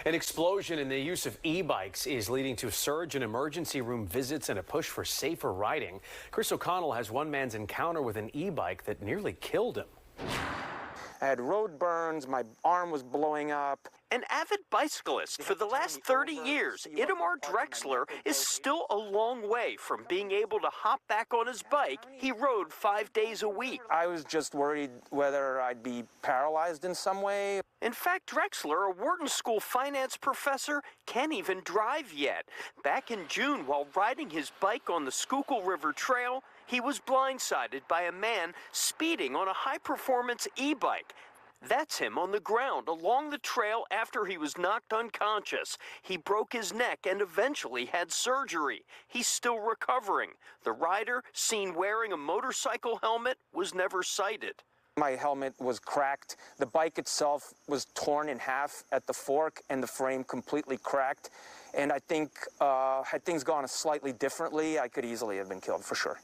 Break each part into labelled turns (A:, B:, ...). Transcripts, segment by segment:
A: An explosion in the use of e-bikes is leading to a surge in emergency room visits and a push for safer riding. Chris O'Connell has one man's encounter with an e-bike that nearly killed him.
B: I had road burns, my arm was blowing up.
C: An avid bicyclist for the last 30 years, Itamar Drexler is still a long way from being able to hop back on his bike he rode 5 days a week.
B: I was just worried whether I'd be paralyzed in some way.
C: In fact, Drexler, a Wharton School finance professor, can't even drive yet. Back in June, while riding his bike on the Schuylkill River Trail, he was blindsided by a man speeding on a high-performance e-bike. That's him on the ground along the trail after he was knocked unconscious. He broke his neck and eventually had surgery. He's still recovering. The rider, seen wearing a motorcycle helmet, was never cited.
B: My helmet was cracked. The bike itself was torn in half at the fork and the frame completely cracked. And I think had things gone slightly differently, I could easily have been killed for sure.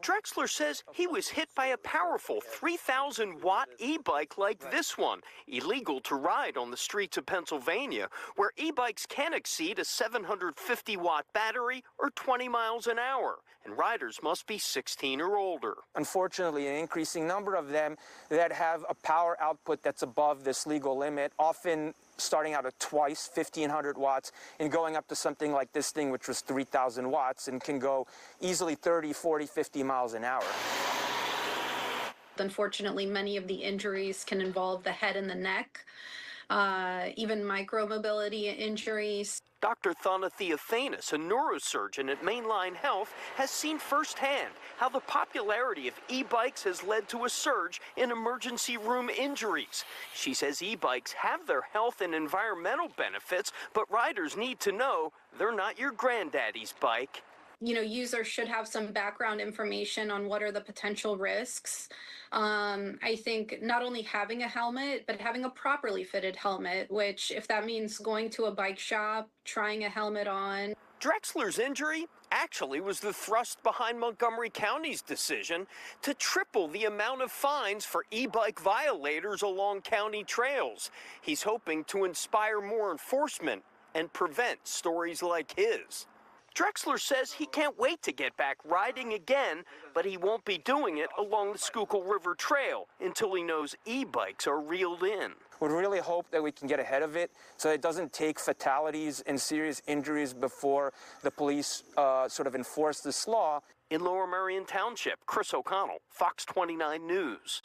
C: Drexler says he was hit by a powerful 3,000-watt e-bike like this one, illegal to ride on the streets of Pennsylvania, where e-bikes can exceed a 750-watt battery or 20 miles an hour, and riders must be 16 or older.
B: Unfortunately, an increasing number of them that have a power output that's above this legal limit, often starting out at twice 1,500 watts and going up to something like this thing, which was 3,000 watts and can go easily 30, 40, 50 miles an hour.
D: Unfortunately, many of the injuries can involve the head and the neck, even micromobility injuries.
C: Dr. Thana Theophanis, a neurosurgeon at Mainline Health, has seen firsthand how the popularity of e-bikes has led to a surge in emergency room injuries. She says e-bikes have their health and environmental benefits, but riders need to know they're not your granddaddy's bike.
D: Users should have some background information on what are the potential risks. I think not only having a helmet, but having a properly fitted helmet, which if that means going to a bike shop, trying a helmet on.
C: Drexler's injury actually was the thrust behind Montgomery County's decision to triple the amount of fines for e-bike violators along county trails. He's hoping to inspire more enforcement and prevent stories like his. Drexler says he can't wait to get back riding again, but he won't be doing it along the Schuylkill River Trail until he knows e-bikes are reeled in.
B: Would really hope that we can get ahead of it so it doesn't take fatalities and serious injuries before the police sort of enforce this law.
C: In Lower Merion Township, Chris O'Connell, Fox 29 News.